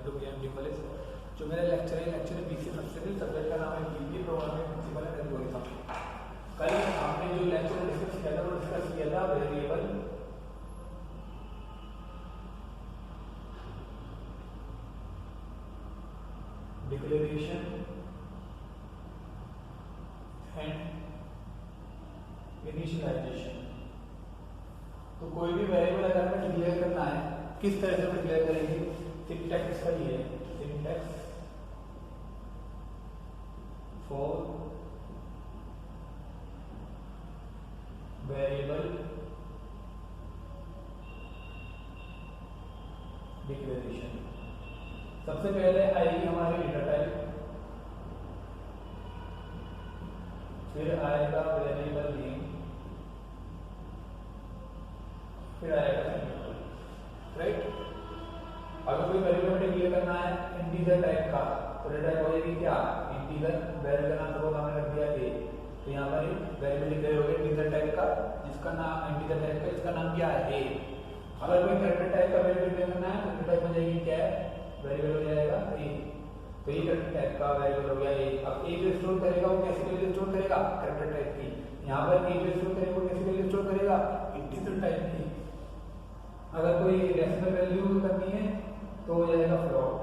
To BMD college. जो मेरा lecture है बीसी सब्सिडी सब्जेक्ट का नाम है BBA programming principle and algorithm. कल हमने जो लेक्चर डिस्कस किया था वो डिस्कस किया था वेरिएबल डिक्लेरेशन एंड इनिशियलाइजेशन। तो कोई भी वेरिएबल अगर हमें डिक्लेयर करना है किस तरह से डिक्लेयर करेंगे, सिंटैक्स का ये सिंटैक्स फॉर वेरिएबल डिक्लेरेशन। सबसे पहले आएगी हमारी डेटा टाइप, फिर आएगा वेरिएबल नेम, फिर आएगा राइट। अगर कोई वेरिएबल डिक्लेयर करना है इंटीजर टाइप का तो डेटा टाइप हो जाएगी क्या, इंटीजर। वेरिएबल का नाम सपोज हमने रख दिया ए, तो यहाँ पर वेरिएबल डिक्लेयर हो गया इंटीजर टाइप का जिसका नाम इंटीजर टाइप का, इसका नाम क्या है ए। अगर कोई कैरेक्टर टाइप का वेरिएबल डिक्लेयर करना है तो डेटा टाइप हो जाएगी क्या है, वेरिएबल हो जाएगा ए। तो ये कैरेक्टर टाइप का वेरिएबल हो गया ए। अब ए जो स्टोर करेगा वो कैसी वैल्यू स्टोर करेगा, कैरेक्टर टाइप की। यहाँ पर ए जो स्टोर करेगा वो कैसी वैल्यू स्टोर करेगा, इंटीजर टाइप की। अगर कोई डेसिमल वैल्यू करनी है तो हो जाएगा फ्लोट।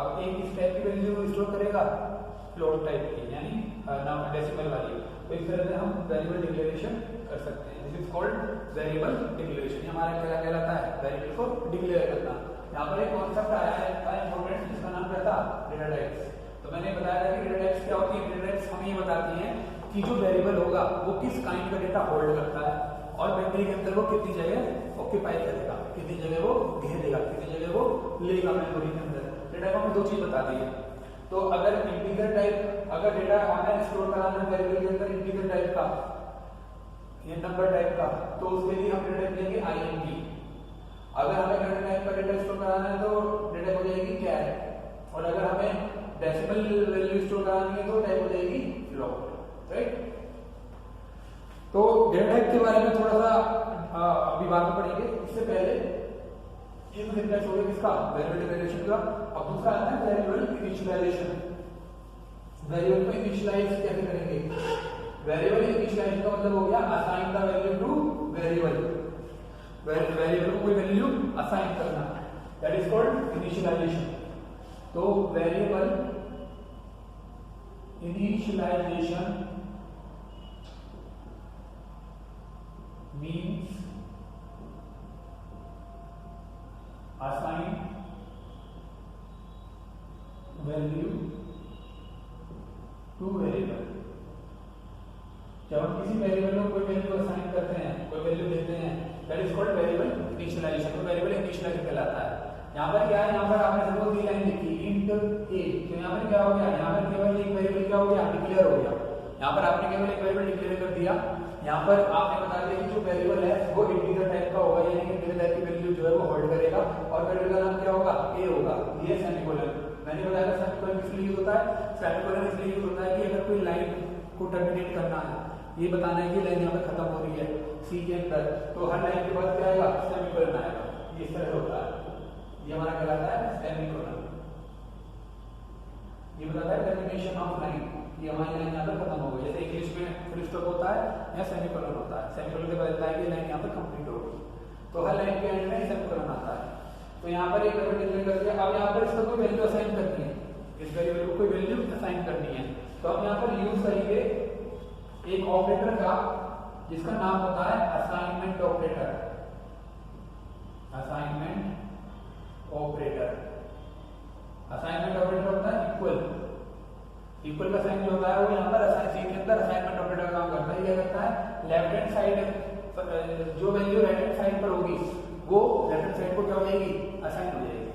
अब एक इस टाइप की वैल्यू स्टोर करेगा फ्लोट टाइप की, यानी ना डेसिमल वाली। तो इस तरह से हम वेरिएबल डिक्लेरेशन कर सकते हैं। This is called variable declaration. हमारा क्या कहलाता है, वेरिएबल को डिक्लेयर करना। यहाँ पर एक कॉन्सेप्ट आया है इंपॉर्टेंट, जिसका नाम क्या था, डेटा टाइप्स। तो मैंने बताया था कि डेटा टाइप्स क्या होती है। डेटा टाइप्स हमें ये बताती हैं कि जो वेरिएबल होगा वो किस काइंड का डेटा होल्ड करता है और मेमोरी के अंदर वो कितनी जगह ऑक्यूपाई करेगा, कितनी जगह वो घेरेगा, कितनी जगह वो लेगा मेमोरी के अंदर। डेटा को हमें दो चीज बता दी है। तो अगर इंटीजर टाइप, अगर डेटा हमें स्टोर कराना है वेरिएबल के अंदर इंटीजर टाइप का या नंबर टाइप का, तो उसके लिए हम डेटा टाइप लेंगे आईएनटी। अगर हमें डेटा टाइप का डेटा स्टोर कराना है तो डेटा हो जाएगी क्या है, और अगर हमें डेसिमल वैल्यू स्टोर करानी है तो टाइप हो जाएगी फ्लोट, राइट। तो डेटा टाइप के बारे में थोड़ा सा अभी बात पढ़ेंगे। इससे पहले ये तो सिंटैक्स हो गया किसका, वेरिएबल डिक्लेरेशन का। अब दूसरा आता है वेरिएबल इनिशियलाइजेशन। वेरिएबल को इनिशियलाइज कैसे करेंगे, वेरिएबल इनिशियलाइजेशन का मतलब हो गया assign the value to variable. Variable को कोई वैल्यू असाइन करना, दैट इज कॉल्ड इनिशियलाइजेशन। तो variable initialisation means assign value to variable। जब हम किसी वेरिएबल को कोई वैल्यू असाइन करते हैं, कोई वैल्यू देते हैं, that is called variable initialisation. तो वेरिएबल इनिशियलाइजेशन कहलाता है। यहाँ पर क्या है, यहाँ पर आपने सपोज ये लाइन लिखी इंट ए, तो यहाँ पर क्या हो गया, यहाँ पर केवल एक वेरिएबल क्या हो गया, डिक्लेयर हो गया। यहाँ पर आपने केवल एक वेरिएबल डिक्लेयर कर दिया। यहाँ पर आपने बता दिया कि जो वेरिएबल है वो इंटीजर टाइप का होगा, यानी कि इंटीजर टाइप की वैल्यू जो है वो होल्ड करेगा और वेरिएबल का नाम क्या होगा, ए होगा। ये सेमीकोलन, मैंने बताया था सेमीकोलन किस लिए यूज होता है, सेमीकोलन इसलिए यूज होता है कि अगर कोई लाइन को टर्मिनेट करना है, ये बताना है कि लाइन यहाँ पर खत्म हो रही है सी के अंदर, तो हर लाइन के बाद क्या आएगा, सेमीकोलन आएगा। ये इस तरह से होता है, ये हमारा कहलाता है सेमीकोलन। ये बताता है टर्मिनेशन ऑफ लाइन, कि हमारी लाइन यहाँ पर खत्म हो गई। जैसे इंग्लिश में फुल स्टॉप होता है या सेमीकोलन होता है, सेमीकोलन के बाद होता है कि लाइन यहाँ पर कंप्लीट हो गई, तो हर लाइन के एंड में सेमीकोलन आता है। तो यहाँ पर एक वेरिएबल डिक्लेयर कर दिया। अब यहाँ पर इसको कोई वैल्यू असाइन करनी है, इस वेरिएबल को कोई वैल्यू असाइन करनी है, तो हम यहाँ पर यूज करेंगे एक ऑपरेटर का जिसका नाम होता है assignment operator. Assignment operator, assignment operator होता है इक्वल। इक्वल का साइन जो होता है वो यहाँ पर असाइन सी के अंदर असाइनमेंट ऑपरेटर काम करता है। ये करता है लेफ्ट हैंड साइड, जो वैल्यू राइट हैंड साइड पर होगी वो लेफ्ट हैंड साइड को क्या हो जाएगी, असाइन हो जाएगी।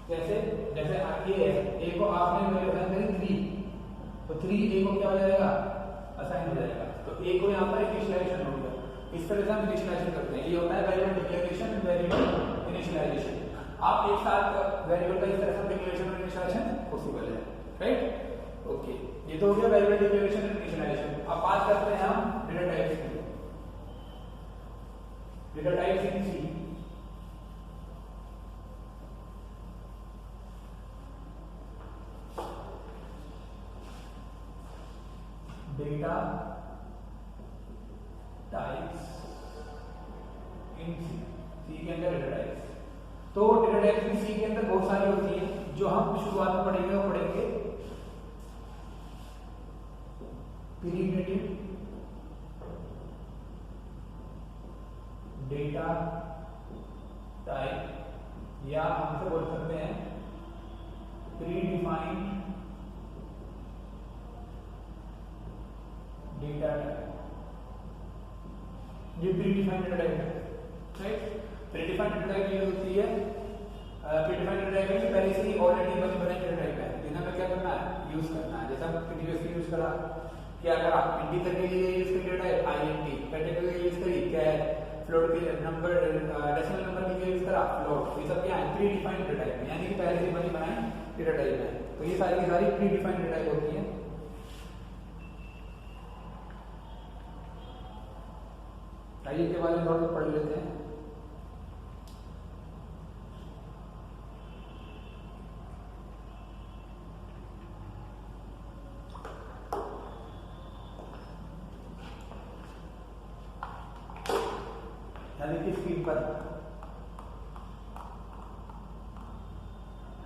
जैसे जैसे ये है, ए को आपने वैल्यू असाइन करी 3, तो 3 ए को क्या हो जाएगा, असाइन हो जाएगा। तो ए को यहाँ पर इनिशियलाइजेशन हो गया। इस तरह से हम इनिशियलाइजेशन करते हैं। ये होता है वेरिएबल डिक्लेरेशन, वेरिएबल इनिशियलाइजेशन। आप एक साथ वेरिएबल का इस तरह से डिक्लेरेशन और इनिशियलाइजेशन पॉसिबल है, राइट। ओके, ये तो हो गया वेरिएबल डिक्लेरेशन एंड इनिशियलाइजेशन। अब बात करते हैं हम डेटा टाइप्स की। Data types in C, data types in C, C के अंदर डेटा टाइप्स। तो डेटा टाइप्स भी सी के अंदर बहुत सारी होती है, जो हम शुरुआत में पढ़ेंगे वो पढ़ेंगे प्रीमिटिव डेटा टाइप, या हम इसे बोल सकते हैं प्रीडिफाइंड डेटा टाइप। ये प्रीडिफाइंड डेटा टाइप है, राइट। प्रीडिफाइंड डेटा टाइप ये होती है, प्रीडिफाइंड डेटा टाइप में पहले से ही ऑलरेडी बने डेटा टाइप है, जिन्हें हमें क्या करना है, यूज करना है। जैसा हमने प्रीवियसली यूज करा, क्या करा, इंटीजर के लिए यूज कर डेटा टाइप आईएनटी, कैरेक्टर के लिए यूज करी कैर, फ्लोट के नंबर डेसिमल नंबर के लिए यूज करा फ्लोट। ये सब क्या है, प्रीडिफाइंड डेटा टाइप, यानी कि पहले से बनी बनाई डेटा टाइप है। तो ये सारी की सारी प्रीडिफाइंड डेटा टाइप होती है। आइए के बारे में थोड़ा पढ़ लेते हैं। स्क्रीन पर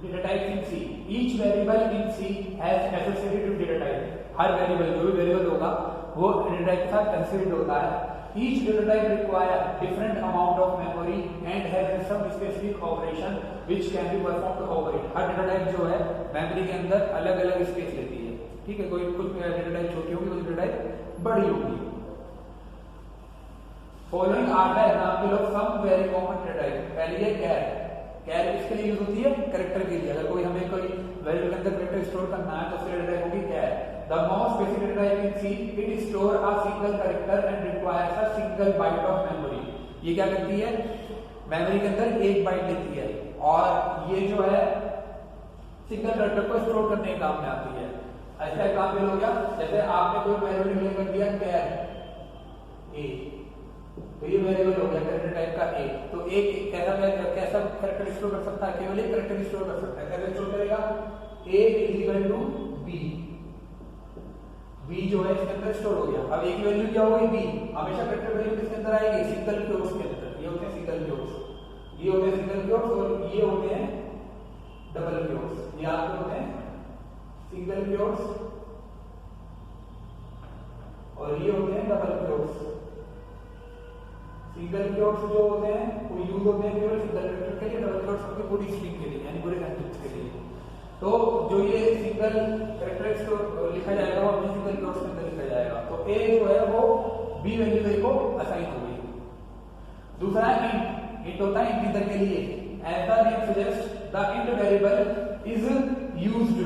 data type in C, each variable in C has associated with data type. हर वेरिएबल, जो भी वेरिएबल होगा वो डेटा टाइप के साथ एसोसिएटेड होता है। Each data type require different amount of memory and has some specific operation which can be performed over it. हर डेटा टाइप जो है मेमोरी के अंदर अलग अलग स्पेस लेती है, ठीक है। कोई कुछ डेटा टाइप छोटी होगी, कुछ डेटा टाइप बड़ी होगी। Following are the example of some very common data type. पहली है कैर। कैर किसके लिए यूज होती है, कैरेक्टर के लिए। अगर कोई हमें कोई वेरिएबल के अंदर कैरेक्टर स्टोर करना है तो उसके डेटा टाइप होगी char. The most basic data type in C, it store a single character and requires a single byte of memory. ये क्या करती है, मेमोरी के अंदर एक बाइट लेती है और ये जो है सिंगल कैरेक्टर को स्टोर करने के काम में आती है। ऐसा एग्जांपल हो गया, जैसे आपने कोई वेरिएबल डिक्लेयर कर दिया कैर ए, तो ये वेरिएबल हो गया कैरेक्टर टाइप का ए। तो एक कैसा कैरेक्टर स्टोर कर सकता है, केवल एक कैरेक्टर स्टोर कर सकता है। कैसे स्टोर करेगा, A is equal to B. B जो है इसके अंदर स्टोर हो गया। अब ए की वैल्यू क्या होगी, बी। हमेशा कैरेक्टर वैल्यू किसके अंदर आएगी, सिंगल क्योट्स के अंदर। ये होते हैं सिंगल क्योट्स, ये होते हैं सिंगल क्योट्स, और ये होते हैं डबल क्योट्स। ये आपके होते हैं सिंगल क्योट्स और ये होते हैं डबल क्योट्स। सिंगल क्योट्स जो होते हैं वो यूज होते हैं केवल सिंगल कैरेक्टर के लिए, डबल क्योट्स होते हैं पूरी स्ट्रिंग के लिए, यानी पूरे सेंटेंस के लिए। तो जो ये सिंगल कैरेक्टर को लिखा जाएगा वो अपने सिंगल क्योट्स के अंदर लिखा जाएगा। तो ए जो है वो बी वैल्यू को असाइन हो गई। दूसरा इंट। इंट होता है इंटीजर के लिए। As the name suggest, the int variable is used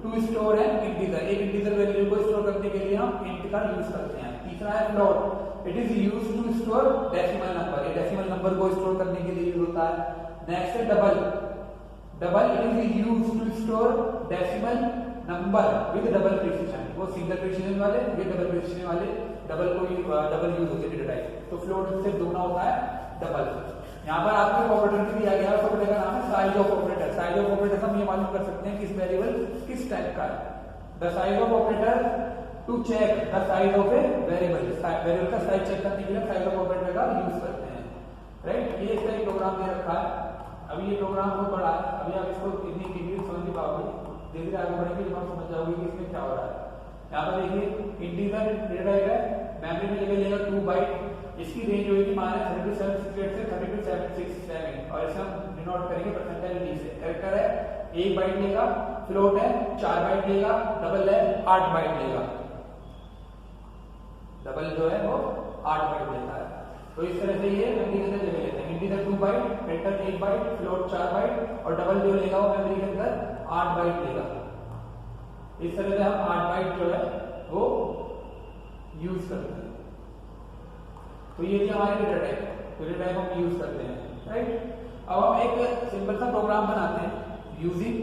to store an integer. एक इंटीजर वैल्यू को स्टोर करने के लिए हम इंट का यूज करते हैं। तीसरा है float. It is used to store decimal number. ये डेसिमल नंबर को स्टोर करने के लिए यूज होता है। नेक्स्ट है double. Double, it is used to store decimal number with double precision. वो सिंगल प्रिसिजन वाले, ये डबल प्रिसिजन वाले, डबल को डबल यूज होते हैं डेटा टाइप। तो फ्लोट से दोगुना होता है डबल। यहाँ पर आपको ऑपरेटर भी दिया गया है, ऑपरेटर का नाम है size of operator. Size of operator हम ये मालूम कर सकते हैं किस वेरिएबल किस टाइप का है। The size of operator to check the size of a variable. Variable का साइज चेक करने के लिए साइज ऑफ ऑपरेटर का यूज करते हैं, राइट। ये इसका एक प्रोग्राम दे रखा है। अभी ये प्रोग्राम बहुत बड़ा है, अभी आप इसको इतनी डीपली समझ नहीं पाओगे, धीरे धीरे आगे बढ़ेंगे जब आप समझ जाओगे कि इसमें क्या हो रहा है। यहाँ पर देखिए इंटीजर डेटा टाइप है, मेमोरी में जगह लेगा 2 बाइट। इसकी रेंज होगी मान 32 से 32 और इसे हम डिनोट करेंगे परसेंटाइल डी से। कैरेक्टर है 1 बाइट लेगा, फ्लोट है 4 बाइट लेगा, डबल है 8 बाइट लेगा। डबल जो है वो 8 बाइट लेता है। तो इस तरह से ये मेमोरी के अंदर जगह लेते हैं। Integer 2 byte, character 1 byte, float 4 byte और डबल जो लेगा वो मेमोरी के अंदर 8 बाइट लेगा। इस तरह से हम 8 बाइट जो है वो यूज करते हैं। तो ये भी हमारे डेटा टाइप, डेटा टाइप हम यूज करते हैं, राइट। अब हम एक सिंपल सा प्रोग्राम बनाते हैं यूजिंग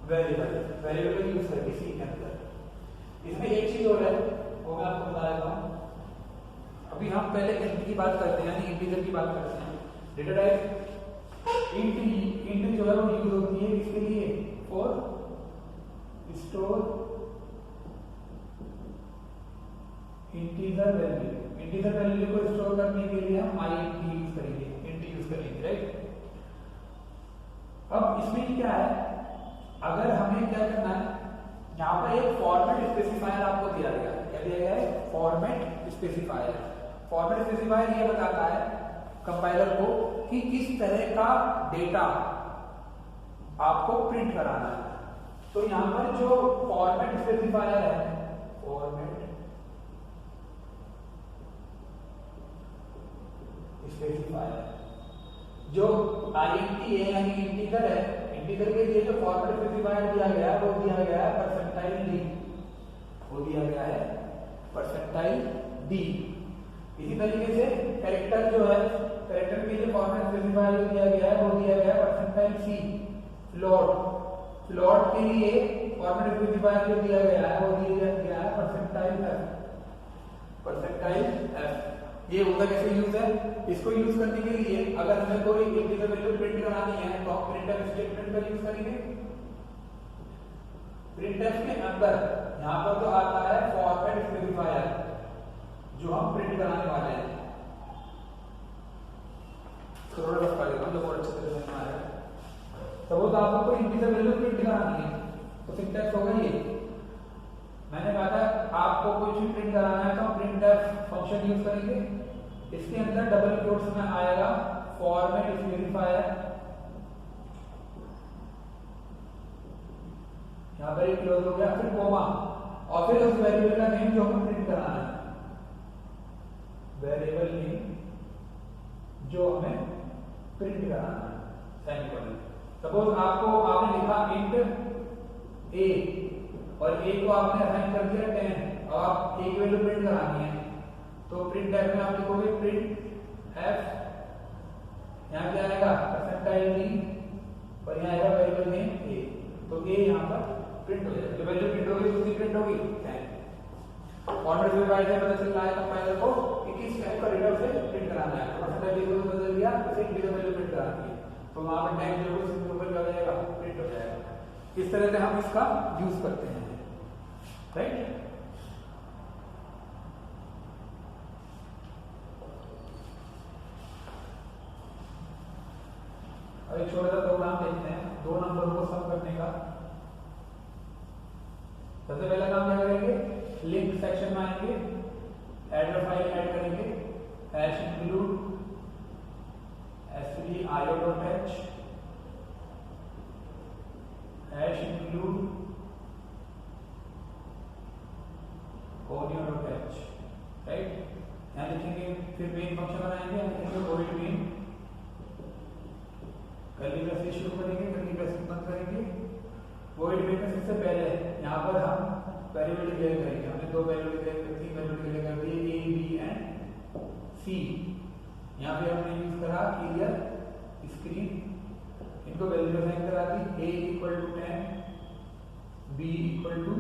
वेरिएबल का यूज करके सी के अंदर। इसमें एक चीज और है वो मैं आपको बता देता हूं। अभी हम पहले इंट की बात करते हैं, यानी इंटीजर की बात करते हैं। डेटा टाइप इंट जो है वो यूज होती है इसके लिए for store integer value. Integer value को स्टोर करने के लिए हम int यूज करेंगे, int यूज करेंगे, राइट। अब इसमें क्या है, अगर हमें क्या करना है, यहाँ पर एक फॉर्मेट स्पेसिफायर आपको दिया गया है। क्या दिया गया है? Format specifier. फॉर्मेट स्पेसिफायर ये बताता है कंपाइलर को कि किस तरह का डेटा आपको प्रिंट कराना है। तो यहाँ पर जो फॉर्मेट स्पेसिफायर है, फॉर्मेट स्पेसिफायर, जो int है यानी इंटीजर है, इंटीजर के लिए जो फॉर्मेट स्पेसिफायर दिया गया है वो दिया गया है परसेंटाइल d, वो दिया गया है परसेंटाइल d। इसी तरीके से कैरेक्टर जो है, कैरेक्टर के लिए फॉर्मेट स्पेसिफायर जो दिया गया है वो दिया गया है परसेंटाइल c। फ्लोट, फ्लोट के लिए फॉर्मेट स्पेसिफायर जो दिया गया है वो दिया गया है परसेंटाइल f, परसेंटाइल f। ये होता कैसे यूज है? इसको यूज करने के लिए अगर हमें कोई इंटीजर वैल्यू प्रिंट करानी है तो हम प्रिंटफ स्टेटमेंट का यूज करेंगे। प्रिंटफ के अंदर यहां पर तो आता है फॉर्मेट स्पेसिफायर जो हम प्रिंट कराने वाले हैं। थोड़ा रफ कर देता हूं जो और अच्छे से समझ में आएगा। सपोज आपको कोई इंटीजर वैल्यू प्रिंट करानी है तो सिंटैक्स होगा ये। मैंने कहा था आपको कुछ भी प्रिंट कराना है तो हम प्रिंटफ फंक्शन यूज करेंगे। इसके अंदर डबल कोट्स में आएगा फॉर्मेट स्पेसिफायर, यहां पर एक क्लोज हो गया, फिर कोमा, और फिर उस वेरिएबल का नेम जो हमें प्रिंट कराना है, वेरिएबल नेम जो हमें प्रिंट कराना है, सेमीकोलन। सपोज आपने लिखा इंट a और a को आपने असाइन कर दिया 10 और आप a की वैल्यू प्रिंट करानी है तो प्रिंट टैब में आप लिखोगे प्रिंट f, यहाँ क्या आएगा परसेंटाइल d और यहाँ आएगा वेरिएबल नेम a। तो a यहाँ पर प्रिंट हो जाएगा, जो वैल्यू प्रिंट होगी उसकी प्रिंट होगी 10। फॉर्मेट स्पेसिफायर से पता चल रहा है कंपाइलर को कि किस टाइप का डेटा उसे प्रिंट कराना है। परसेंटाइल d को बदल दिया, उसे इंटीजर वैल्यू प्रिंट करानी है तो वहां पर टाइम जो है सिंपल क्या हो जाएगा, प्रिंट हो जाएगा। इस तरह से हम इसका यूज करते हैं, राइट। अब एक छोटा सा प्रोग्राम देखते हैं 2 नंबर को सम करने का। सबसे पहला काम क्या करेंगे, लिंक सेक्शन में आएंगे, एड्रेस फाइल ऐड करेंगे, hash include svio.h, hash include audio.h, right. यहाँ लिखेंगे, फिर मेन फंक्शन बनाएंगे, यहाँ लिखेंगे void main, कर्ली ब्रैकेट से शुरू करेंगे, कर्ली ब्रैकेट बंद करेंगे। void main में सबसे पहले यहाँ पर हम वेरिएबल डिक्लेयर करेंगे। हमने 2 वेरिएबल डिक्लेयर कर दी, वेरिएबल डिक्लेयर कर दिए a b एंड c। यहाँ पे हमने यूज करा क्लियर स्क्रीन, इनको वैल्यू असाइन करा दी, a equal to 10, b equal to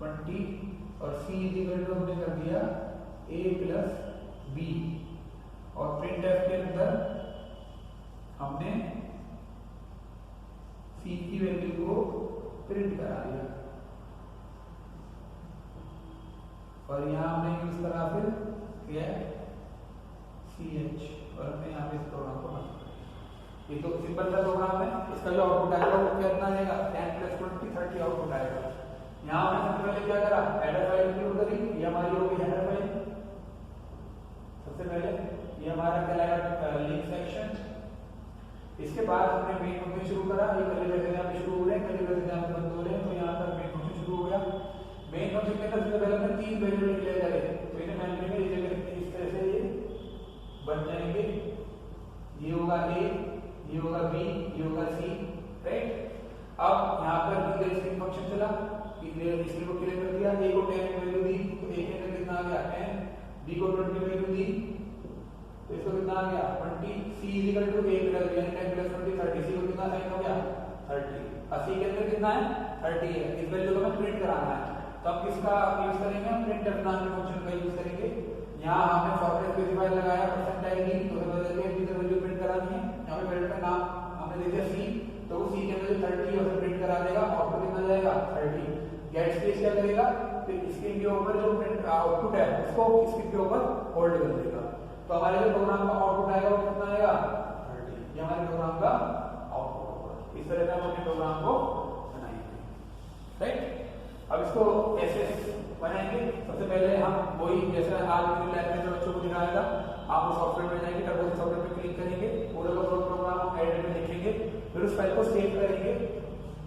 20 और c इक्वल टू हमने कर दिया a प्लस b। और प्रिंटफ के अंदर हमने c की वैल्यू को प्रिंट करा दिया और यहाँ हमने यूज करा फिर क्या ch और हमने यहाँ पे इस प्रोग्राम को बना। ये तो सिंपल सा प्रोग्राम है, इसका जो आउटपुट आएगा वो कितना आएगा 10 प्लस 20 30 आउटपुट आएगा। यहाँ हमने सबसे पहले क्या करा, हेडर फाइल इंक्लूड करी, ये हमारी होगी हेडर फाइल। सबसे पहले ये हमारा कहलाएगा लिंक सेक्शन। इसके बाद हमने मेन फंक्शन शुरू करा, ये कर्ली ब्रैकेट यहाँ पे शुरू हो रहे हैं, कर्ली ब्रैकेट यहाँ पे बंद हो रहे हैं, तो यहाँ पर मेन फंक्शन शुरू हो गया। मेन फंक्शन के अंदर सबसे पहले हमने 3 वेरिएबल डिक्लेयर करे, तो इन्हें मैंने लिखा इस जगह इस तरह से ये बन जाएंगे, ये होगा a, ये होगा b, ये होगा c, राइट। अब यहाँ पर क्लियर स्क्रीन फंक्शन चला, क्लियर स्क्रीन को क्लियर कर दिया, a को 10 वैल्यू दी तो a के अंदर कितना आ गया 10, b को 20 वैल्यू दी तो इसको कितना आ गया 20, c equal to a plus यानी 10 प्लस 20 30, c को कितना साइन हो गया 30, और c के अंदर कितना है 30 है। इस वैल्यू को हमें प्रिंट कराना है तो अब किसका यूज करेंगे, हम प्रिंटफ नाम के फंक्शन का यूज करेंगे। यहाँ हमने फॉर्मेट स्पेसिफायर लगाया परसेंटाइल d, तो बदल के इंटीजर वैल्यू प्रिंट करानी है। यहाँ पे वेरिएबल का नाम हमने दे दिया c, तो c के अंदर 30 और फिर प्रिंट करा देगा, आउटपुट कितना जाएगा 30। गेट स्पेस क्या करेगा, फिर स्क्रीन के ऊपर जो प्रिंट आउटपुट है उसको स्क्रीन के ऊपर होल्ड कर देगा। तो हमारे जो प्रोग्राम का आउटपुट आएगा वो कितना आएगा 30। ये हमारे प्रोग्राम का आउटपुट होगा। इस तरह से हम अपने प्रोग्राम को बनाएंगे, राइट। अब इसको कैसे बनाएंगे, सबसे पहले हम वही जैसे आज की लैब में जो बच्चों को दिखाया था, आप उस सॉफ्टवेयर में जाएंगे, टर्बो सॉफ्टवेयर पे क्लिक करेंगे, पूरा का पूरा प्रोग्राम एडिटर में लिखेंगे, फिर उस फाइल को सेव करेंगे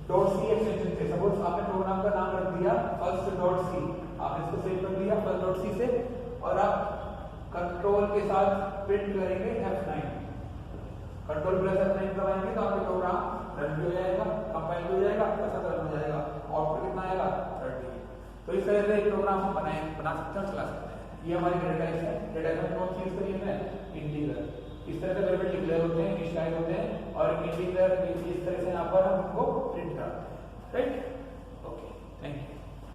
.c एक्सटेंशन से। सपोज आपने प्रोग्राम का नाम रख दिया first.c, आपने इसको सेव कर दिया first.c से, और आप कंट्रोल के साथ प्रिंट करेंगे F9, कंट्रोल प्लस F9 दबाएंगे तो आपका प्रोग्राम रन भी हो जाएगा, कंपाइल भी हो जाएगा, ऐसा रन हो जाएगा, आउटपुट कितना आएगा 30। तो इस तरह से एक प्रोग्राम हम बना सकते हैं, चला सकते हैं। ये हमारी डेटा टाइप है। डेटा टाइप में कौन सी यूज करिए है, इंटीजर। इस तरह से वेरिएबल डिक्लेयर होते हैं, इनिशियलाइज होते हैं, और इंटीजर इस तरह से यहाँ पर हम उनको प्रिंट करते हैं, राइट।